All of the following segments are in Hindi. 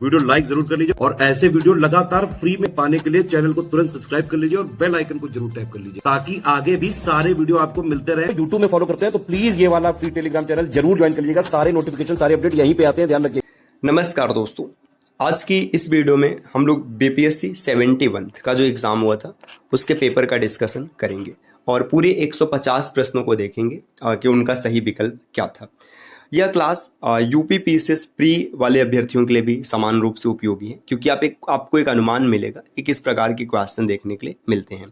वीडियो लाइक जरूर कर लीजिए और ऐसे वीडियो लगातार फ्री में पाने के लिए चैनल को तुरंत सब्सक्राइब कर लीजिए और बेल आइकन को जरूर टैप कर लीजिए ताकि आगे भी सारे वीडियो आपको मिलते रहे। यूट्यूब में फॉलो करते हैं तो प्लीज ये वाला फ्री टेलीग्राम चैनल जरूर ज्वाइन कर लीजिएगा। सारे नोटिफिकेशन सारे अपडेट यहीं पे आते हैं, ध्यान रखिए। नमस्कार दोस्तों, आज की इस वीडियो में हम लोग बीपीएससी 71 का जो एग्ज़ाम हुआ था उसके पेपर का डिस्कशन करेंगे और पूरे 150 प्रश्नों को देखेंगे कि उनका सही विकल्प क्या था। यह क्लास यूपीपीसीएस प्री वाले अभ्यर्थियों के लिए भी समान रूप से उपयोगी है क्योंकि आपको एक अनुमान मिलेगा कि किस प्रकार के क्वेश्चन देखने के लिए मिलते हैं।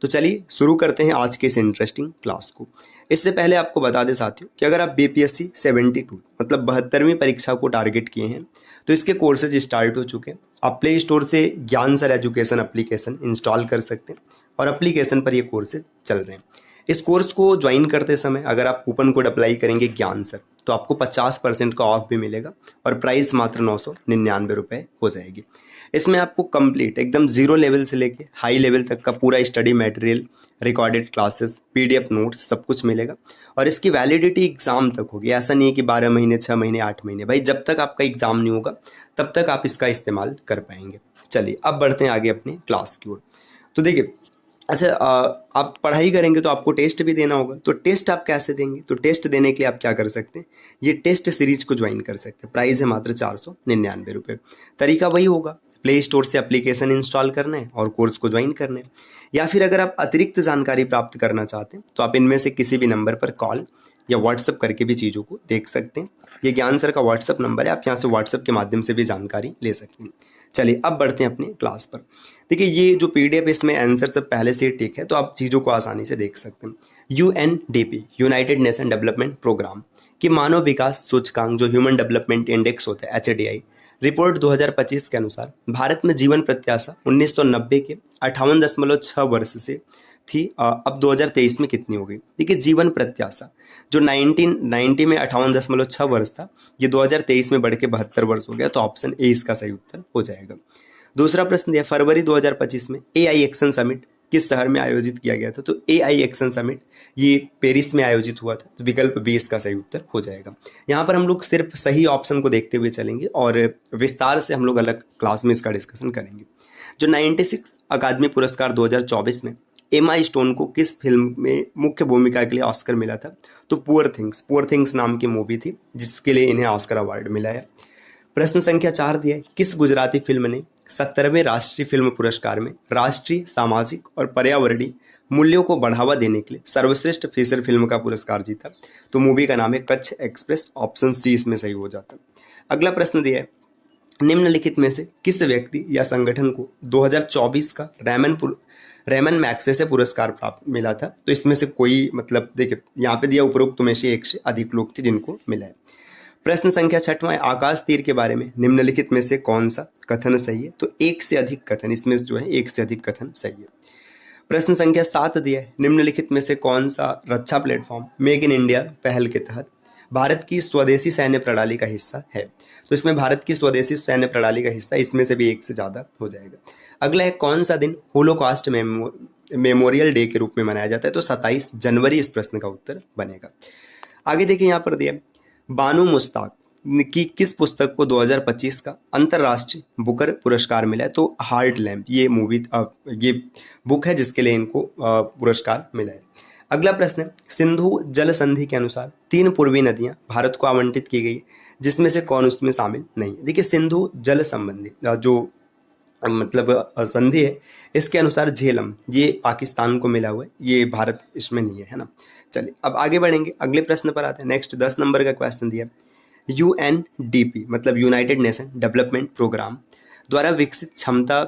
तो चलिए शुरू करते हैं आज के इस इंटरेस्टिंग क्लास को। इससे पहले आपको बता दें साथियों कि अगर आप बीपीएससी 72 मतलब 72वीं परीक्षा को टारगेट किए हैं तो इसके कोर्सेज स्टार्ट हो चुके हैं। आप प्ले स्टोर से ज्ञान सर एजुकेशन एप्लीकेशन इंस्टॉल कर सकते हैं और एप्लीकेशन पर ये कोर्सेज चल रहे हैं। इस कोर्स को ज्वाइन करते समय अगर आप कूपन कोड अप्लाई करेंगे ज्ञान सर तो आपको 50% का ऑफ भी मिलेगा और प्राइस मात्र 999 रुपये हो जाएगी। इसमें आपको कंप्लीट एकदम जीरो लेवल से लेके हाई लेवल तक का पूरा study material, recorded classes, PDF notes सब कुछ मिलेगा और इसकी वैलिडिटी एग्जाम तक होगी। ऐसा नहीं है कि 12 महीने, 6 महीने, 8 महीने, भाई जब तक आपका एग्जाम नहीं होगा तब तक आप इसका इस्तेमाल कर पाएंगे। चलिए अब बढ़ते हैं आगे अपने क्लास की ओर। तो देखिए, अच्छा आप पढ़ाई करेंगे तो आपको टेस्ट भी देना होगा। तो टेस्ट आप कैसे देंगे? तो टेस्ट देने के लिए आप क्या कर सकते हैं, ये टेस्ट सीरीज को ज्वाइन कर सकते हैं। प्राइस है मात्र 499 रुपये। तरीका वही होगा, प्ले स्टोर से एप्लीकेशन इंस्टॉल करना है और कोर्स को ज्वाइन करना है। या फिर अगर आप अतिरिक्त जानकारी प्राप्त करना चाहते हैं तो आप इनमें से किसी भी नंबर पर कॉल या व्हाट्सअप करके भी चीज़ों को देख सकते हैं। ये ज्ञान सर का व्हाट्सअप नंबर है, आप यहाँ से व्हाट्सअप के माध्यम से भी जानकारी ले सकते हैं। चलिए अब बढ़ते हैं अपने क्लास पर। देखिए, ये जो पीडीएफ इसमें आंसर सब पहले से ठीक है तो आप चीज़ों को आसानी से देख सकते हैं। UNDP United Nation development programme की मानव विकास सूचकांक जो ह्यूमन डेवलपमेंट इंडेक्स होता है एचडीआई रिपोर्ट 2025 के अनुसार भारत में जीवन प्रत्याशा 1990 के 58.6 वर्ष से थी, अब 2023 में कितनी हो गई? देखिए, जीवन प्रत्याशा जो 1990 में 58.6 वर्ष था, ये 2023 में बढ़ के 72 वर्ष हो गया। तो ऑप्शन ए इसका सही उत्तर हो जाएगा। दूसरा प्रश्न दिया, फरवरी 2025 में एआई एक्शन समिट किस शहर में आयोजित किया गया था? तो एआई एक्शन समिट ये पेरिस में आयोजित हुआ था। तो विकल्प बी इसका सही उत्तर हो जाएगा। यहाँ पर हम लोग सिर्फ सही ऑप्शन को देखते हुए चलेंगे और विस्तार से हम लोग अलग क्लास में इसका डिस्कशन करेंगे। जो 96 अकादमी पुरस्कार 2024 में एमा स्टोन को किस फिल्म में मुख्य भूमिका के लिए ऑस्कर मिला था? तो पुअर थिंग्स नाम की मूवी थी जिसके लिए इन्हें ऑस्कर अवार्ड मिला है। प्रश्न संख्या 4 दिया है, किस गुजराती फिल्म ने 17वें राष्ट्रीय फिल्म पुरस्कार में राष्ट्रीय, सामाजिक और पर्यावरणीय मूल्यों को बढ़ावा देने के लिए सर्वश्रेष्ठ फीचर फिल्म का पुरस्कार जीता? तो मूवी का नाम है कच्छ एक्सप्रेस। ऑप्शन सी इसमें सही हो जाता। अगला प्रश्न दिया है, निम्नलिखित में से किस व्यक्ति या संगठन को 2024 का रेमन मैग्सेसे पुरस्कार प्राप्त मिला था? तो इसमें से कोई मतलब देखिए यहाँ पे दिया उपरोक्त में से एक से अधिक लोग थे जिनको मिला है। प्रश्न संख्या 6वां, आकाश तीर के बारे में निम्नलिखित में से कौन सा कथन सही है? तो एक से अधिक कथन, इसमें जो है एक से अधिक कथन सही है। प्रश्न संख्या 7 दिया है, निम्नलिखित में से कौन सा रक्षा प्लेटफॉर्म मेक इन इंडिया पहल के तहत भारत की स्वदेशी सैन्य प्रणाली का हिस्सा है? तो इसमें भारत की स्वदेशी सैन्य प्रणाली का हिस्सा, इसमें से भी एक से ज़्यादा हो जाएगा। अगला है, कौन सा दिन होलोकॉस्ट मेमोरियल डे के रूप में मनाया जाता है? तो 27 जनवरी इस प्रश्न का उत्तर बनेगा। आगे देखिए, यहाँ पर दिया बानू मुश्ताक की किस पुस्तक को 2025 का अंतर्राष्ट्रीय बुकर पुरस्कार मिला है? तो हार्ट लैम्प ये मूवी ये बुक है जिसके लिए इनको पुरस्कार मिला है। अगला प्रश्न है, सिंधु जल संधि के अनुसार 3 पूर्वी नदियां भारत को आवंटित की गई जिसमें से कौन उसमें शामिल नहीं है? देखिए, सिंधु जल संबंधी जो मतलब संधि है इसके अनुसार झेलम ये पाकिस्तान को मिला हुआ है, ये भारत इसमें नहीं है ना। चलिए अब आगे बढ़ेंगे, अगले प्रश्न पर आते हैं। नेक्स्ट 10 नंबर का क्वेश्चन दिया, यूएनडीपी मतलब यूनाइटेड नेशन डेवलपमेंट प्रोग्राम द्वारा विकसित क्षमता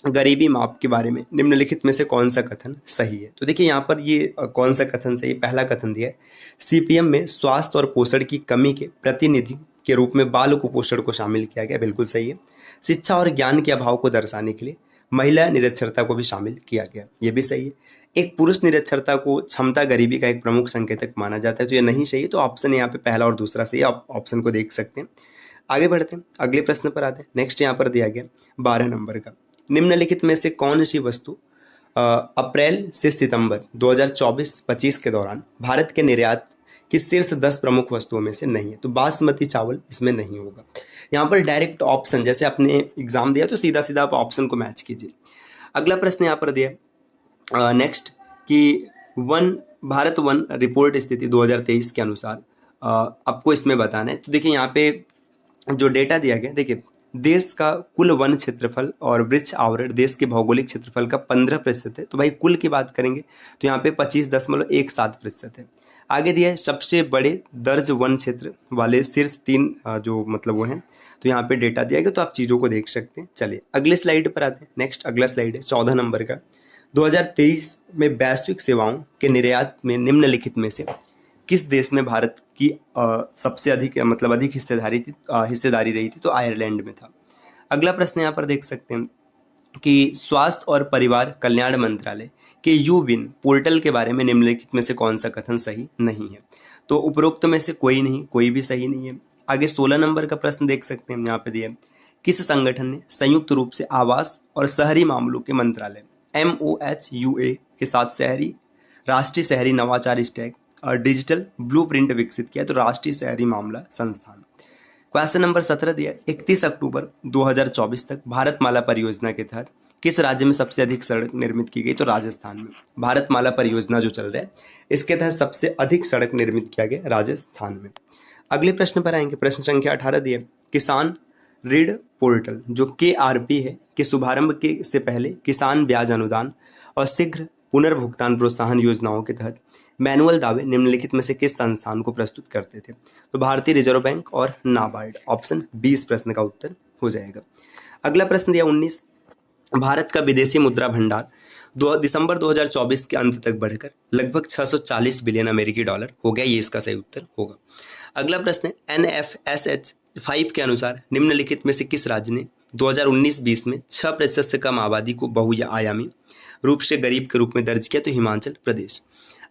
गरीबी माप के बारे में निम्नलिखित में से कौन सा कथन सही है? तो देखिए यहाँ पर ये कौन सा कथन सही है? पहला कथन दिया है, सीपीएम में स्वास्थ्य और पोषण की कमी के प्रतिनिधि के रूप में बाल कुपोषण को शामिल किया गया, बिल्कुल सही है। शिक्षा और ज्ञान के अभाव को दर्शाने के लिए महिला निरक्षरता को भी शामिल किया गया, ये भी सही है। एक पुरुष निरक्षरता को क्षमता गरीबी का एक प्रमुख संकेतक माना जाता है, तो ये नहीं सही है। तो ऑप्शन यहाँ पे पहला और दूसरा सही है, आप ऑप्शन को देख सकते हैं। आगे बढ़ते हैं, अगले प्रश्न पर आते हैं। नेक्स्ट यहाँ पर दिया गया 12 नंबर का, निम्नलिखित में से कौन सी वस्तु अप्रैल से सितंबर 2024-25 के दौरान भारत के निर्यात की शीर्ष 10 प्रमुख वस्तुओं में से नहीं है? तो बासमती चावल इसमें नहीं होगा। यहाँ पर डायरेक्ट ऑप्शन, जैसे आपने एग्जाम दिया तो सीधा सीधा आप ऑप्शन को मैच कीजिए। अगला प्रश्न यहाँ पर दिया नेक्स्ट कि भारत वन रिपोर्ट स्थिति 2023 के अनुसार आपको इसमें बताना है। तो देखिए यहाँ पे जो डेटा दिया गया, देखिए देश का कुल वन क्षेत्रफल और वृक्ष आवरण देश के भौगोलिक क्षेत्रफल का 15% है। तो भाई कुल की बात करेंगे तो यहाँ पे 25.17% है। आगे दिया है सबसे बड़े दर्ज वन क्षेत्र वाले शीर्ष 3 जो मतलब वो हैं, तो यहाँ पे डेटा दिया गया, तो आप चीज़ों को देख सकते हैं। चलिए अगले स्लाइड पर आते हैं। नेक्स्ट अगला स्लाइड है 14 नंबर का। 2023 में वैश्विक सेवाओं के निर्यात में निम्नलिखित में से किस देश में भारत की सबसे अधिक मतलब अधिक हिस्सेदारी रही थी? तो आयरलैंड में था। अगला प्रश्न यहाँ पर देख सकते हैं कि स्वास्थ्य और परिवार कल्याण मंत्रालय के यूविन पोर्टल के बारे में निम्नलिखित में से कौन सा कथन सही नहीं है? तो उपरोक्त में से कोई नहीं, कोई भी सही नहीं है। आगे 16 नंबर का प्रश्न देख सकते हैं, यहाँ पे दिया किस संगठन ने संयुक्त रूप से आवास और शहरी मामलों के मंत्रालय MOHUA के साथ राष्ट्रीय शहरी नवाचार स्टैक और डिजिटल ब्लूप्रिंट विकसित किया? तो राष्ट्रीय शहरी मामला संस्थान। क्वेश्चन नंबर 17 दिया 31 अक्टूबर 2024 तक भारतमाला परियोजना के तहत किस राज्य में सबसे अधिक सड़क निर्मित की गई? तो राजस्थान में। भारतमाला परियोजना जो चल रहा है इसके तहत सबसे अधिक सड़क निर्मित किया गया राजस्थान में। अगले प्रश्न पर आएंगे। प्रश्न संख्या 18 दिया किसान ऋण पोर्टल जो KRP है के शुभारंभ के से पहले किसान ब्याज अनुदान और शीघ्र पुनर्भुगतान प्रोत्साहन योजनाओं के तहत मैनुअल दावे निम्नलिखित में से किस संस्थान को प्रस्तुत करते थे? तो भारतीय रिजर्व बैंक और नाबार्ड। ऑप्शन 20 प्रश्न का उत्तर हो जाएगा। अगला प्रश्न दिया 19 भारत का विदेशी मुद्रा भंडार दिसंबर 2024 के अंत तक बढ़कर लगभग 640 बिलियन अमेरिकी डॉलर हो गया। ये इसका सही उत्तर होगा। अगला प्रश्न है NFSH 5 के अनुसार निम्नलिखित में से किस राज्य ने 2019-20 में 6% से कम आबादी को बहुआयामी रूप से गरीब के रूप में दर्ज किया? तो हिमाचल प्रदेश।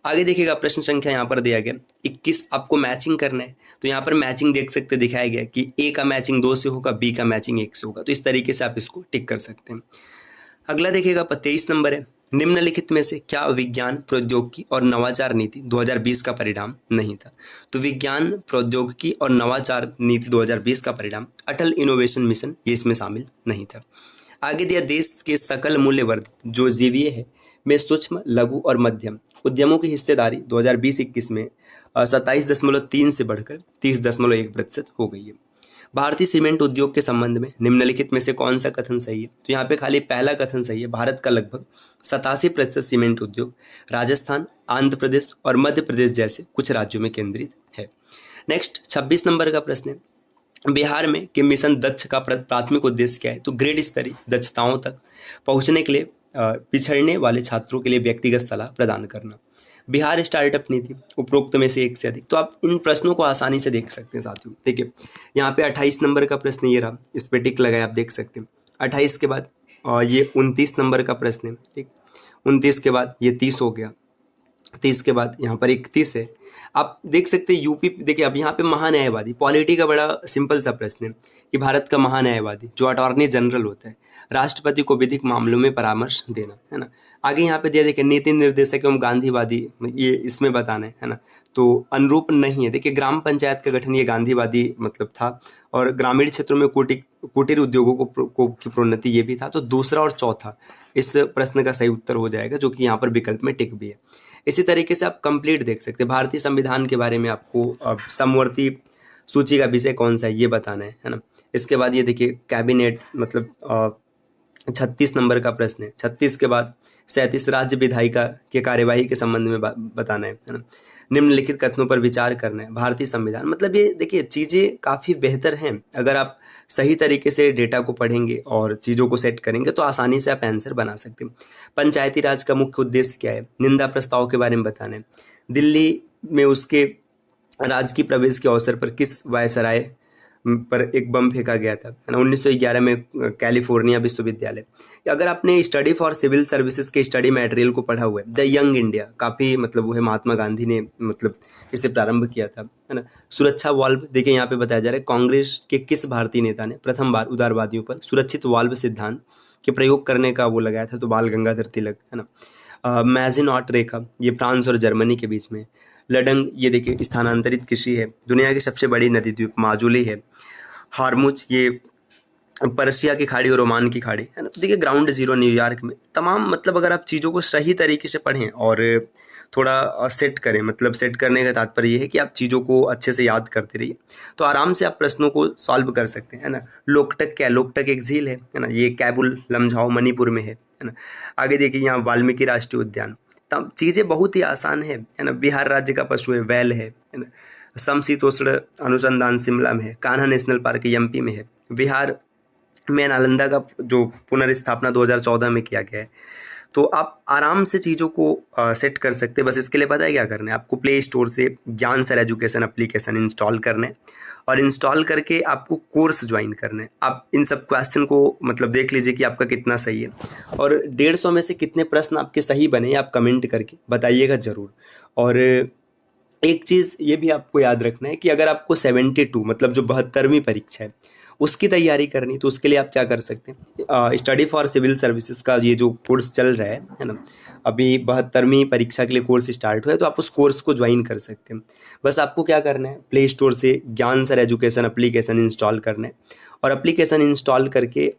आगे देखिएगा प्रश्न संख्या यहाँ पर दिया गया 21 आपको मैचिंग करना है। तो यहाँ पर मैचिंग देख सकते दिखाया गया कि A का मैचिंग 2 से होगा, B का मैचिंग 1 से होगा। तो इस तरीके से आप इसको टिक कर सकते हैं। अगला देखिएगा 23 नंबर है निम्नलिखित में से क्या विज्ञान प्रौद्योगिकी और नवाचार नीति 2020 का परिणाम नहीं था? तो विज्ञान प्रौद्योगिकी और नवाचार नीति 2020 का परिणाम अटल इनोवेशन मिशन ये इसमें शामिल नहीं था। आगे दिया देश के सकल मूल्य वर्धित जो जीवीए है में सूक्ष्म लघु और मध्यम उद्यमों की हिस्सेदारी 2020-21 में 27.3 से बढ़कर 30.1% हो गई है। भारतीय सीमेंट उद्योग के संबंध में निम्नलिखित में से कौन सा कथन सही है? तो यहाँ पे खाली पहला कथन सही है। भारत का लगभग 87% सीमेंट उद्योग राजस्थान, आंध्र प्रदेश और मध्य प्रदेश जैसे कुछ राज्यों में केंद्रित है। नेक्स्ट 26 नंबर का प्रश्न है बिहार में के मिशन दक्ष का प्राथमिक उद्देश्य क्या है? तो ग्रेड स्तरीय दक्षताओं तक पहुंचने के लिए पिछड़ने वाले छात्रों के लिए व्यक्तिगत सलाह प्रदान करना। बिहार स्टार्टअप नीति उपरोक्त में से एक से अधिक। तो आप इन प्रश्नों को आसानी से देख सकते हैं साथियों। देखिए यहाँ पे 28 नंबर का प्रश्न ये रहा, इस पे टिक लगाए आप देख सकते हैं। 28 के बाद ये 29 नंबर का प्रश्न है, ठीक। 29 के बाद ये 30 हो गया, 30 के बाद यहाँ पर 31 है। आप देख सकते हैं यूपी। देखिए अब यहाँ पे महान्यायवादी पॉलिटी का बड़ा सिंपल सा प्रश्न है कि भारत का महान्यायवादी जो अटॉर्नी जनरल होता है राष्ट्रपति को विधिक मामलों में परामर्श देना, है ना। आगे यहाँ पे दिया देखिए नीति निर्देशक एवं गांधीवादी, ये इसमें बताना है ना। तो अनुरूप नहीं है। देखिए ग्राम पंचायत का गठन ये गांधीवादी मतलब था और ग्रामीण क्षेत्रों में कुटीर उद्योगों की प्रोन्नति ये भी था। तो दूसरा और चौथा इस प्रश्न का सही उत्तर हो जाएगा जो कि यहाँ पर विकल्प में टिक भी है। इसी तरीके से आप कंप्लीट देख सकते हैं। भारतीय संविधान के बारे में आपको समवर्ती सूची का विषय कौन सा है ये बताना है ना। इसके बाद ये देखिए कैबिनेट मतलब 36 नंबर का प्रश्न है। 36 के बाद 37 राज्य विधायिका के कार्यवाही के संबंध में बताना है ना। निम्नलिखित कथनों पर विचार करना है। भारतीय संविधान मतलब ये देखिए चीज़ें काफ़ी बेहतर हैं। अगर आप सही तरीके से डेटा को पढ़ेंगे और चीज़ों को सेट करेंगे तो आसानी से आप आंसर बना सकते हैं। पंचायती राज का मुख्य उद्देश्य क्या है? निंदा प्रस्ताव के बारे में बताना है। दिल्ली में उसके राजकीय प्रवेश के अवसर पर किस वायसराय पर एक बम फेंका गया था, है ना। 1911 में कैलिफोर्निया विश्वविद्यालय। अगर आपने स्टडी फॉर सिविल सर्विसेज के स्टडी मटेरियल को पढ़ा हुआ है द यंग इंडिया, काफ़ी मतलब वो है महात्मा गांधी ने मतलब इसे प्रारंभ किया था, है ना। सुरक्षा वाल्व देखिए यहाँ पे बताया जा रहा है कांग्रेस के किस भारतीय नेता ने प्रथम बार उदारवादियों पर सुरक्षित वाल्व सिद्धांत के प्रयोग करने का वो लगाया था? तो बाल गंगाधर तिलक, है ना। मैजिनॉट रेखा ये फ्रांस और जर्मनी के बीच में। लडंग ये देखिए स्थानांतरित कृषि है। दुनिया की सबसे बड़ी नदी द्वीप माजुली है। हार्मुज, ये पर्शिया की खाड़ी और ओमान की खाड़ी, है ना। तो देखिए ग्राउंड जीरो न्यूयॉर्क में, तमाम मतलब अगर आप चीज़ों को सही तरीके से पढ़ें और थोड़ा सेट करें, मतलब सेट करने का तात्पर्य ये है कि आप चीज़ों को अच्छे से याद करते रहिए, तो आराम से आप प्रश्नों को सॉल्व कर सकते हैं, है ना। लोकटक क्या है? लोकटक एक झील है ना, ये कैबुल लमझाओ मणिपुर में है ना। आगे देखिए यहाँ वाल्मीकि राष्ट्रीय उद्यान, तब चीज़ें बहुत ही आसान है ना। बिहार राज्य का पशु है बैल है ना। समशीतोष्ण अनुसंधान शिमला में है। कान्हा नेशनल पार्क एमपी में है। बिहार में नालंदा का जो पुनर्स्थापना 2014 में किया गया है। तो आप आराम से चीज़ों को सेट कर सकते हैं। बस इसके लिए पता है क्या करना है आपको? प्ले स्टोर से ज्ञान सर एजुकेशन एप्लीकेशन इंस्टॉल करना है और इंस्टॉल करके आपको कोर्स ज्वाइन करना है। आप इन सब क्वेश्चन को मतलब देख लीजिए कि आपका कितना सही है, और 150 में से कितने प्रश्न आपके सही बने आप कमेंट करके बताइएगा ज़रूर। और एक चीज़ ये भी आपको याद रखना है कि अगर आपको 72 मतलब जो 72वीं परीक्षा है उसकी तैयारी करनी, तो उसके लिए आप क्या कर सकते हैं? स्टडी फॉर सिविल सर्विसेज का ये जो कोर्स चल रहा है ना, अभी 72वीं परीक्षा के लिए कोर्स स्टार्ट हुआ है, तो आप उस कोर्स को ज्वाइन कर सकते हैं। बस आपको क्या करना है? प्ले स्टोर से ज्ञान सर एजुकेशन एप्लीकेशन इंस्टॉल करना है, और एप्लीकेशन इंस्टॉल करके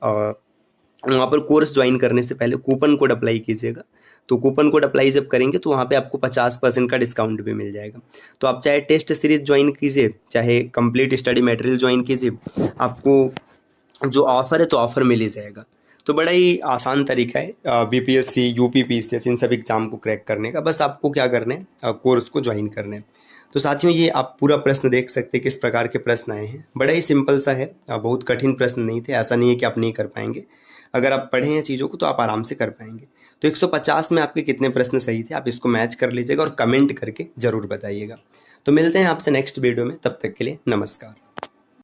वहाँ पर कोर्स ज्वाइन करने से पहले कूपन कोड अप्लाई कीजिएगा। तो कूपन कोड अप्लाई जब करेंगे तो वहाँ पे आपको 50% का डिस्काउंट भी मिल जाएगा। तो आप चाहे टेस्ट सीरीज ज्वाइन कीजिए, चाहे कंप्लीट स्टडी मटेरियल ज्वाइन कीजिए, आपको जो ऑफ़र है तो ऑफ़र मिल ही जाएगा। तो बड़ा ही आसान तरीका है बीपीएससी, यूपी, पीसीएस इन सब एग्जाम को क्रैक करने का। बस आपको क्या करना है? कोर्स को ज्वाइन करना है। तो साथियों ये आप पूरा प्रश्न देख सकते हैं किस प्रकार के प्रश्न आए हैं। बड़ा ही सिंपल सा है, बहुत कठिन प्रश्न नहीं थे। ऐसा नहीं है कि आप नहीं कर पाएंगे, अगर आप पढ़े हैं चीज़ों को तो आप आराम से कर पाएंगे। तो 150 में आपके कितने प्रश्न सही थे आप इसको मैच कर लीजिएगा और कमेंट करके ज़रूर बताइएगा। तो मिलते हैं आपसे नेक्स्ट वीडियो में, तब तक के लिए नमस्कार।